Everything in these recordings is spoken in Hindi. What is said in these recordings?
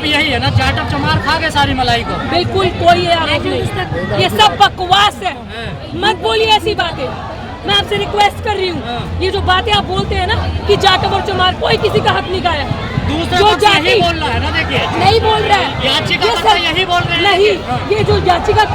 आरोप यही है ना, जाटव चमार खा गए सारी मलाई को। बिल्कुल कोई आरोप नहीं, ये सब बकवास है। मत बोलिए ऐसी बातें, मैं आपसे रिक्वेस्ट कर रही हूँ। ये जो बातें आप बोलते हैं ना कि जाटव और चमार, कोई किसी का हक नहीं खाया। दूसरा जाति बोल रहा है ना, देखिए नहीं बोल रहा है, याचिका यही बोल रहे हैं। नहीं, ये जो याचिका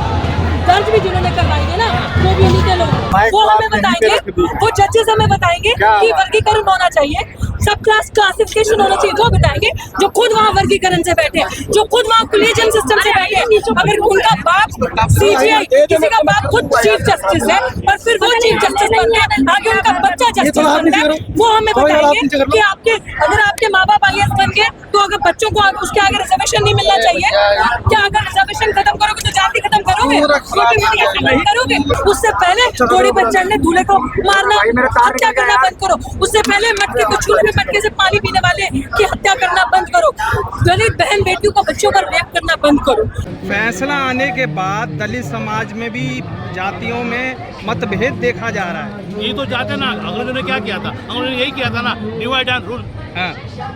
दर्ज भी जिन्होंने करवाई है ना, वो भी इन्हीं के लोग, वो हमें बताएंगे, वो जजेस हमें बताएंगे कि वर्गीकरण होना चाहिए, सब क्लास क्लासिफिकेशन होना चाहिए, वो बताएंगे जो खुद वहाँ वर्गीकरण से बैठे, जो खुद वहाँ कोलिजन सिस्टम से बैठे। अगर उनका बाप सीजीआई, किसी का बाप खुद चीफ जस्टिस है और फिर वो चीफ जस्टिस बनते हैं, आगे उनका बच्चा जस्टिस बनता है, वो हमें बताएंगे कि आपके अगर आपके माँ बाप IAS बन गए तो अगर बच्चों को उसके आगे रिजर्वेशन नहीं मिलना चाहिए क्या? अगर रिजर्वेशन खत्म करोगे तो जाति खत्म करोगे, करोगे? उससे पहले घोड़ी पर चढ़ने दूल्हे को मारना, हत्या करना बंद करो। उससे पहले मटके को छूने मटके से पानी पीने वाले की हत्या करना बंद करो। दलित बहन बेटियों को बच्चों पर रेप करना बंद करो। फैसला आने के बाद दलित समाज में भी जातियों में मतभेद देखा जा रहा है। ये तो जाते ना, अंग्रेजों ने क्या किया था? अंग्रेजों ने यही किया था ना, डिवाइड एंड रूल।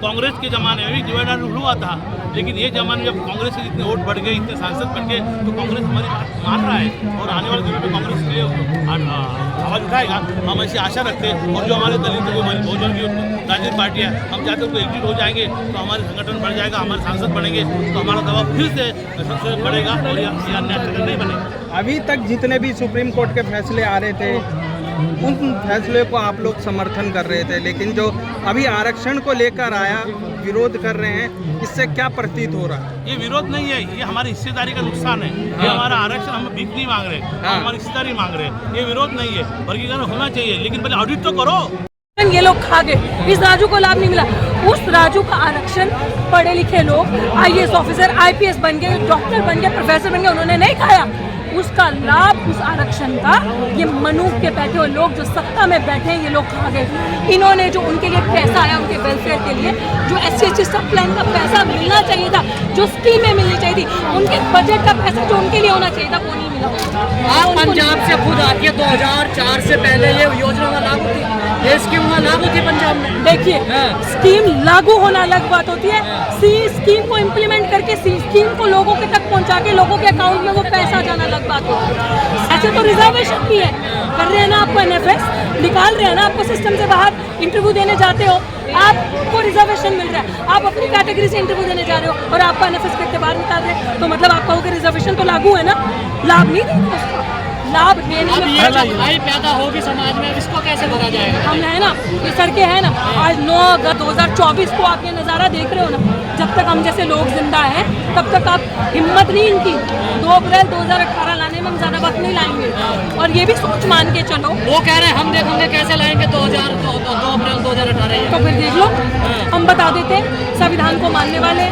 कांग्रेस के जमाने में भी डिवाइड एंड रूल हुआ था, लेकिन ये जमाने जब कांग्रेस के जितने वोट बढ़ गए, इतने सांसद बन गए, तो कांग्रेस हमारी बात मान रहा है और आने वाले दिनों में कांग्रेस के लिए आवाज उठाएगा। हम ऐसी आशा रखते हैं और जो हमारे दलित जो बहुजन की राजनीतिक पार्टी है, हम चाहते हैं एकजुट हो जाएंगे तो हमारे संगठन बढ़ जाएगा, हमारे सांसद बढ़ेंगे तो हमारा दबाव फिर से सबसे बढ़ेगा और ये अन्याय नहीं बनेगा। अभी तक जितने भी सुप्रीम कोर्ट के फैसले आ रहे थे, उन फैसले को आप लोग समर्थन कर रहे थे, लेकिन जो अभी आरक्षण को लेकर आया विरोध कर रहे हैं, इससे क्या प्रतीत हो रहा है? ये विरोध नहीं है, ये हमारी हिस्सेदारी का नुकसान है। ये हमारा आरक्षण हम भीख नहीं मांग रहे, हम हमारी हिस्सेदारी मांग रहे हैं। ये विरोध नहीं है, वर्गीकरण होना चाहिए, लेकिन पहले ऑडिट तो करो। ये लोग खा गए, इस राजू को लाभ नहीं मिला। उस राजू का आरक्षण पढ़े लिखे लोग IAS ऑफिसर, IPS बन गए, डॉक्टर बन गए, प्रोफेसर बन गए, उन्होंने नहीं खाया। उसका लाभ उस आरक्षण का ये मनुष्य के बैठे हुए लोग जो सत्ता में बैठे हैं, ये लोग खा गए। इन्होंने जो उनके लिए पैसा आया, उनके वेलफेयर के लिए जो SC/ST सब प्लान का पैसा मिलना चाहिए था, जो स्कीमें मिलनी चाहिए थी, उनके बजट का पैसा जो उनके लिए होना चाहिए था, वो नहीं मिला। आप पंजाब से खुद आती है, 2004 से पहले ये योजना लागू थी, ये स्कीम लागू थी पंजाब में। देखिए, स्कीम लागू होना अलग बात होती है, स्कीम को इम्प्लीमेंट करके स्कीम को लोगों के तक पहुंचा के लोगों के अकाउंट में वो पैसा जाना अलग बात होती है। ऐसे तो रिजर्वेशन भी है, कर रहे हैं ना आपको NFS, निकाल रहे हैं ना आपको सिस्टम से बाहर, इंटरव्यू देने जाते हो आपको रिजर्वेशन मिल रहा है, आप अपनी कैटेगरी से इंटरव्यू देने जा रहे हो और आपको NFS करके बाहर निकाल रहे हैं, तो मतलब आप कहोगे रिजर्वेशन तो लागू है ना, लाभ नहीं देंगे उसका, लाभ देने में ये लड़ाई पैदा होगी समाज में, इसको कैसे भरा जाएगा? हम है ना, ये सड़कें हैं ना, आज 9 अगस्त 2024 को आप ये नज़ारा देख रहे हो ना, जब तक हम जैसे लोग जिंदा हैं तब तक आप हिम्मत नहीं इनकी 2 अप्रैल 2018 लाने में हम ज़्यादा वक्त नहीं लाएंगे। और ये भी सोच मान के चलो, वो कह रहे हैं हम देखेंगे कैसे लाएंगे 2 अप्रैल 2018। तो फिर देख लो, हम बता देते हैं संविधान को मानने वाले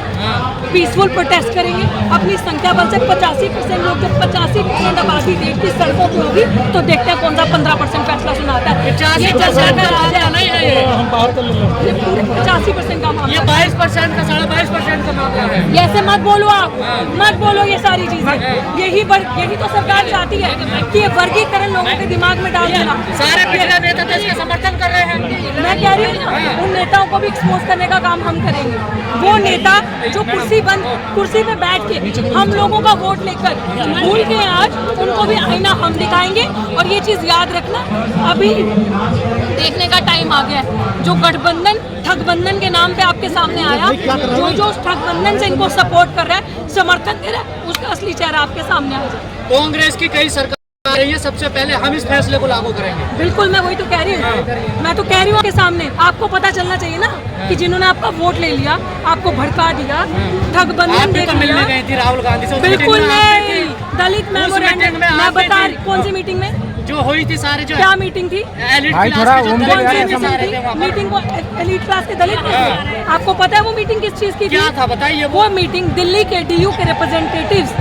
पीसफुल प्रोटेस्ट करेंगे। अपनी संख्या बल से 85% लोग, जब 85% आबादी देश की सड़कों पर होगी तो देखते हैं कौन सा 15% फैसला सुनाता है। 85% का राजा नहीं है ये, हम बाहर कर लेंगे। ये पूरे 85% का मामला, ये 22% का 22.5% का मामला है। ये ऐसे मत बोलो आप, मत बोलो ये सारी चीजें। यही तो सरकार चाहती है कि ये वर्गीकरण लोगों के दिमाग में डाल देना। सारे पिछले नेता तो इसका समर्थन कर रहे हैं। मैं कह रही हूँ ना, उन नेताओं को भी एक्सपोज करने का काम हम करेंगे। वो नेता जो कुर्सी पे बैठ के हम लोगों का वोट लेकर भूल गए आज, उनको भी आईना हम दिखाएंगे। और ये चीज याद रखना, अभी देखने का टाइम आ गया है, जो गठबंधन ठगबंधन के नाम पे आपके सामने आया, जो ठगबंधन से इनको सपोर्ट कर रहा है, समर्थन दे रहा है, उसका असली चेहरा आपके सामने आ जाए। कांग्रेस की कई सरकार आ रही है, सबसे पहले हम इस फैसले को लागू करेंगे। बिल्कुल, मैं वही तो कह रही हूँ, मैं तो कह रही हूँ आपके सामने। आपको पता चलना चाहिए ना कि जिन्होंने आपका वोट ले लिया, आपको भड़का दिया, ठगबंधन देख लिया। मिलने गई थी राहुल गांधी से, बिल्कुल नहीं, दलित मेमोरेंडम में मैं बता रही, कौन सी मीटिंग में जो हुई थी, सारे जो क्या मीटिंग थी, मीटिंग को एलीट क्लास के दलित में, आपको पता है वो मीटिंग किस चीज की क्या था बताइए? वो मीटिंग दिल्ली के DU के रिप्रेजेंटेटिव्स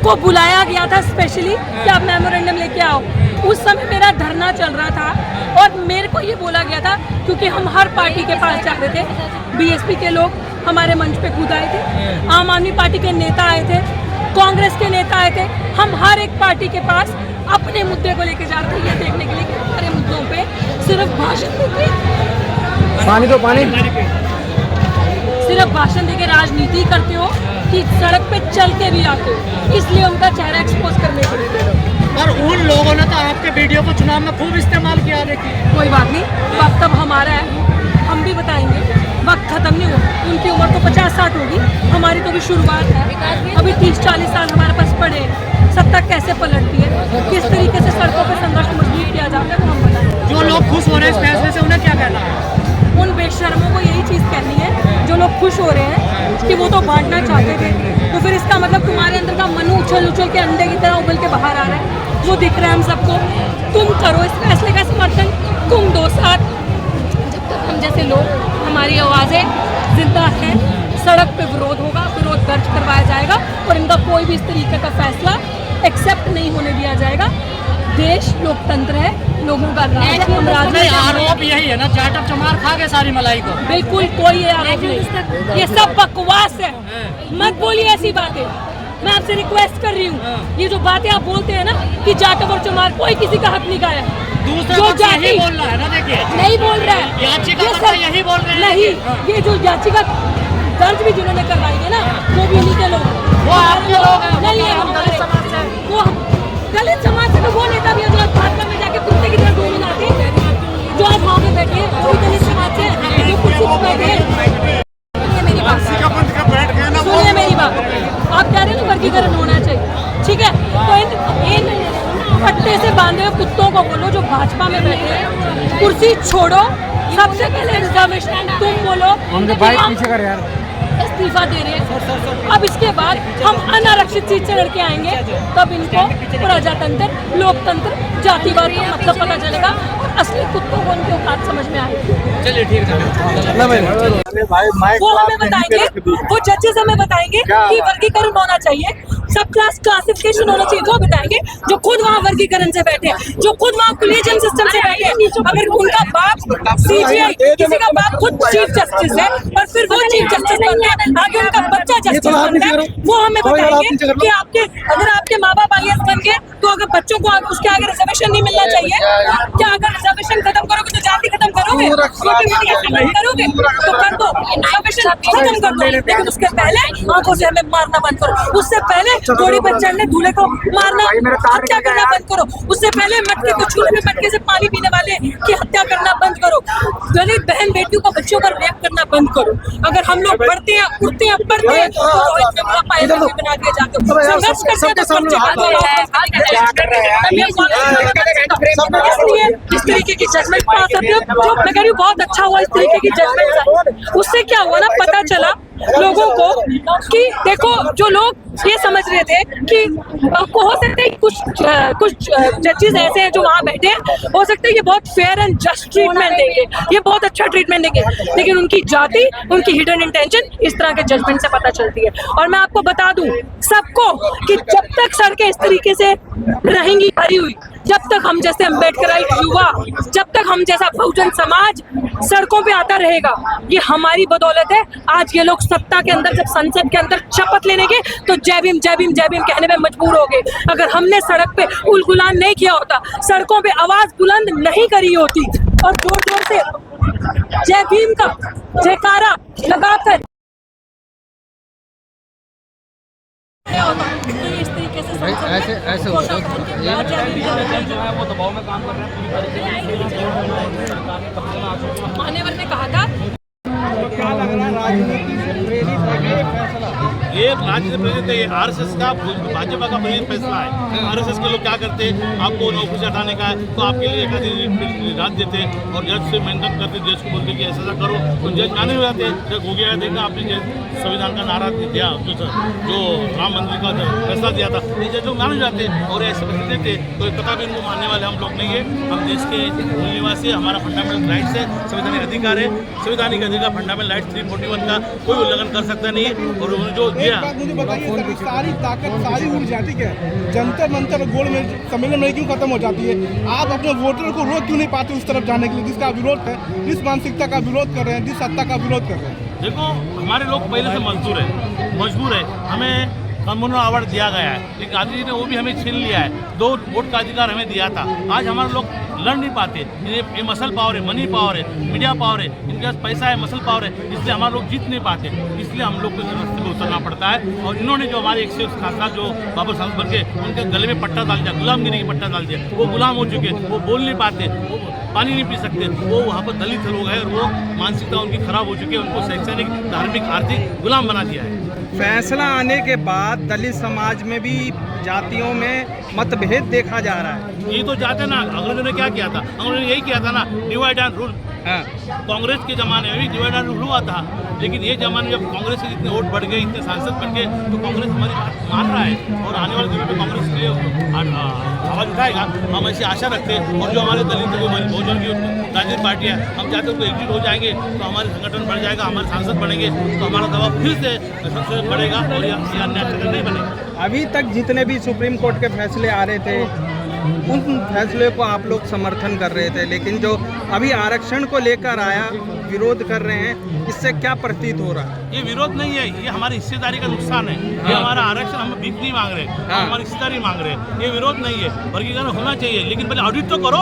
को बुलाया गया था स्पेशली कि आप मेमोरेंडम लेके आओ। उस समय मेरा धरना चल रहा था और मेरे को ये बोला गया था, क्योंकि हम हर पार्टी के पास जा रहे थे, BSP के लोग हमारे मंच पे कूद आए थे, आम आदमी पार्टी के नेता आए थे, कांग्रेस के नेता आए थे, हम हर एक पार्टी के पास अपने मुद्दे को लेके जा रहे थे, ये देखने के लिए कि हमारे मुद्दों पे सिर्फ भाषण देते, पानी तो पानी, सिर्फ भाषण देके राजनीति करते हो कि सड़क पे चल के भी आते हो, इसलिए उनका चेहरा एक्सपोज करने के लिए। और उन लोगों ने तो आपके वीडियो को चुनाव में खूब इस्तेमाल किया, देखिए। कोई बात नहीं, वक्त अब हमारा है, हम भी बताएंगे, वक्त खत्म नहीं हुआ। उनकी उम्र तो 50-60 होगी, हमारी तो भी शुरुआत है। अभी 30-40 साल हमारे पास पड़े हैं। सत्ता कैसे पलटती है, किस तरीके से सड़कों पर संघर्ष मजबूत किया जाता है, वो हम बताएंगे। जो लोग खुश हो रहे हैं इस फैसले से, उन्हें क्या कहना है? उन बेशर्मों को यही चीज़ कहनी है जो लोग खुश हो रहे हैं कि वो तो बांटना चाहते थे, तो फिर इसका मतलब तुम्हारे अंदर का मन उछल के अंडे की तरह उबल के बाहर आ रहा है, वो दिख रहा है हम सबको। तुम करो इस फैसले का समर्थन, तुम दो साथ। जब तक हम जैसे लोग, हमारी आवाज़ें जिंदा हैं, सड़क पे विरोध होगा, विरोध दर्ज करवाया जाएगा और इनका कोई भी इस तरीके का फैसला एक्सेप्ट नहीं होने दिया जाएगा। देश लोकतंत्र है, लोगों का राज है, हम राज में आरोप यही है ना, चाटक चमार खा गए सारी मलाई को। बिल्कुल कोई आरोप नहीं, ये सब बकवास है। मत बोलिए ऐसी बातें, मैं आपसे रिक्वेस्ट कर रही हूँ। ये जो बातें आप बोलते हैं ना कि जाटव और चमार, कोई किसी का हक नहीं खाया। दूसरा जो पक्ष यही बोल रहा है ना, देखिए। नहीं बोल रहा है, याचिका यही बोल रहे हैं। नहीं, ये जो याचिका दर्ज भी जिन्होंने करवाई है ना, वो भी इन्हीं के लोग, वो आपके लोग हैं, नहीं है हमारे समाज से। वो दलित समाज से तो वो नेता भी है जो आज भाजपा में जाके कुत्ते की तरह डोल बनाते हैं, जो आज वहाँ पे बैठे हैं, वही दलित समाज से जो कुर्सी पे बैठे हैं। सुनिए मेरी बात, सुनिए मेरी बात। आप कह रहे हैं ना वर्गीकरण होना चाहिए, ठीक है, तो इन पट्टे से बांधे हुए कुत्तों को बोलो जो भाजपा में बैठे हैं, कुर्सी छोड़ो। सबसे पहले रिजर्वेशन तुम बोलो, पीछे कर यार, इस्तीफा दे रहे हैं। अब इसके बाद हम अनारक्षित सीट से लड़के आएंगे, तब इनको प्रजातंत्र, लोकतंत्र, जातिवाद का मतलब पता चलेगा और असली कुत्तों को उनके औकात समझ में आएगी। चलिए ठीक है, वो हमें बताएंगे, वो जजेस हमें बताएंगे कि वर्गीकरण होना चाहिए, सब क्लास क्लासिफिकेशन होना चाहिए, वो बताएंगे जो खुद वहाँ वर्गीकरण से बैठे हैं, जो खुद वहाँ कोलिजियम सिस्टम से बैठे हैं। अगर उनका बाप सीबीआई, किसी का बाप खुद चीफ जस्टिस है और फिर वो चीफ जस्टिस बनते हैं, आगे उनका बच्चा जस्टिस बनता है, वो हमें बताएंगे कि आपके, अगर आपके माँ बाप IAS बन गए तो अगर बच्चों को उसके आगे रिजर्वेशन नहीं मिलना चाहिए क्या? अगर रिजर्वेशन खत्म करोगे तो जाति खत्म करोगे, करोगे तो कर दो, रिजर्वेशन खत्म कर दो, लेकिन उसके पहले आंखों से हमें मारना बंद करो, उससे पहले घोड़ी पर चढ़ने दूल्हे को मारना, हत्या करना बंद करो, उससे पहले मटके को छूने में मटके से पानी पीने वाले की हत्या करना बंद करो, दलित बहन बेटियों को बच्चों पर रेप करना बंद करो। अगर हम लोग बढ़ते हैं, उठते हैं, बढ़ते हैं तो रोहित वेमुला पायलट भी बना दिया जाते हो, संघर्ष करते हैं तो इसलिए इस तरीके की जजमेंट पा सकते हो। जो मैं कह रही हूँ बहुत अच्छा हुआ इस तरीके की जजमेंट, उससे क्या हुआ ना, पता चला लोगों को कि देखो, जो लोग ये समझ रहे थे कि हो सकता है कुछ जजेस ऐसे हैं जो वहाँ बैठे हैं, हो सकता है ये बहुत फेयर एंड जस्ट ट्रीटमेंट देंगे, ये बहुत अच्छा ट्रीटमेंट देंगे, लेकिन उनकी जाति, उनकी हिडन इंटेंशन इस तरह के जजमेंट से पता चलती है। और मैं आपको बता दूं सबको कि जब तक सड़कें इस तरीके से रहेंगी भरी हुई, जब तक हम जैसे अम्बेडकराइट युवा, जब तक हम जैसा बहुजन समाज सड़कों पे आता रहेगा, ये हमारी बदौलत है। आज ये लोग सत्ता के अंदर, जब संसद के अंदर शपथ लेने के तो जय भीम जय भीम जय भीम कहने में मजबूर हो गए। अगर हमने सड़क पे उलगुलान नहीं किया होता, सड़कों पे आवाज बुलंद नहीं करी होती और जोर जोर से जय भीम का जयकारा लगाकर इस तरीके से ऐसे वो दबाव में काम कर रहे हैं। मान्यवर ने कहा था, क्या लग रहा है राजनीति से प्रेरित है ये फैसला? ये राज्य से प्रेरित है, ये RSS का, भाजपा का प्रेरित फैसला है। RSS के लोग क्या करते हैं, आपको नौकरी से हटाने का है तो आपके लिए एक रात देते और जज से मेंटेन करते, जज को बोलते कि ऐसा करो, तो जज माने हो जाते। जब हो गया देखा आपने संविधान का नारा दिया, जो राम मंदिर का फैसला दिया था, ये जज लोग माने हो जाते और ऐसे फैसले देते, तो कथा भी इनको मानने वाले हम लोग नहीं है। हम देश के मूल निवासी, हमारा फंडामेंटल राइट्स है, संवैधानिक अधिकार है, संवैधानिक अधिकार फंडामेंटल राइट 341 का कोई उल्लंघन कर सकता नहीं है। और जो दिया, मुझे बताइए, सारी ताकत, सारी ऊर्जा, ठीक है, जंतर मंतर गोल में सम्मेलन में क्यों खत्म हो जाती है? आप अपने वोटर को रोक क्यों नहीं पाते उस तरफ जाने के लिए जिसका विरोध है, जिस मानसिकता का विरोध कर रहे हैं, जिस सत्ता का विरोध कर रहे हैं? देखो, हमारे लोग पहले से मजबूर है, हमें कानून अवार्ड दिया गया है, लेकिन गांधी जी ने वो भी हमें छीन लिया है। 2 वोट का अधिकार हमें दिया था। आज हमारे लोग लड़ नहीं पाते। ये मसल पावर है, मनी पावर है, मीडिया पावर है, इनके पास पैसा है, मसल पावर है, इसलिए हमारे लोग जीत नहीं पाते। इसलिए हम लोग को इस रास्ते पर उतरना पड़ता है। और इन्होंने जो हमारे 100 खासा जो बाबा सांसद बन के उनके गले में पट्टा डाल दिया, गुलामगिरी की पट्टा डाल दिया। वो गुलाम हो चुके, वो बोल नहीं पाते, वो पानी नहीं पी सकते, वो वहाँ पर दलित लोग हैं और वो मानसिकता उनकी खराब हो चुकी है। उनको शैक्षणिक, धार्मिक, आर्थिक गुलाम बना दिया है। फैसला आने के बाद दलित समाज में भी जातियों में मतभेद देखा जा रहा है। ये तो जाते ना, अंग्रेजों ने क्या किया था? अंग्रेजों ने यही किया था ना, डिवाइड एंड रूल। हाँ। कांग्रेस के ज़माने में भी डिवाइड एंड रूल हुआ था, लेकिन ये ज़माने में जब कांग्रेस के जितने वोट बढ़ गए, इतने सांसद बन गए, तो कांग्रेस हमारी बात मान रहा है और आने वाले दिनों में कांग्रेस के लिए आवाज़ उठाएगा। हम ऐसी आशा रखते हैं। और जो हमारे दलित बहुजन की राजनीतिक पार्टियाँ, हम चाहते हैं उनको एकजुट हो जाएंगे तो हमारे संगठन बढ़ जाएगा, हमारे सांसद बनेंगे तो हमारा दबाव फिर से सबसे बढ़ेगा और ये अन्याय नहीं बनेगा। अभी तक जितने भी सुप्रीम कोर्ट के फैसले आ रहे थे, उन फैसले को आप लोग समर्थन कर रहे थे, लेकिन जो अभी आरक्षण को लेकर आया, विरोध कर रहे हैं, इससे क्या प्रतीत हो रहा है? ये विरोध नहीं है, ये हमारी हिस्सेदारी का नुकसान है। ये हमारा आरक्षण हम भीख नहीं मांग रहे, हम हमारी हिस्सेदारी मांग रहे हैं। ये विरोध नहीं है, वर्गीकरण होना चाहिए, लेकिन पहले ऑडिट तो करो।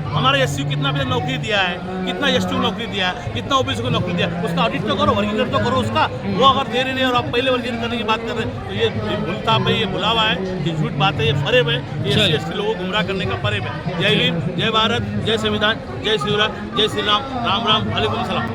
हमारा एससी कितना भी नौकरी दिया है, कितना एसटी नौकरी दिया है, कितना ओबीसी को नौकरी दिया है, उसका ऑडिट तो करो, वर्गीकरण तो करो उसका। वो अगर दे रहे हैं और आप पहले वर्गीकरण करने की बात कर रहे हैं तो ये भूलताप है, ये बुलावा है, ये झूठ बात है, ये फरेब है, ये एससी लोगों को गुमराह करने का फरेब है। जय हिंद, जय भारत, जय संविधान, जय शिवराज, जय श्री राम, राम राम, वालेकुम सलाम।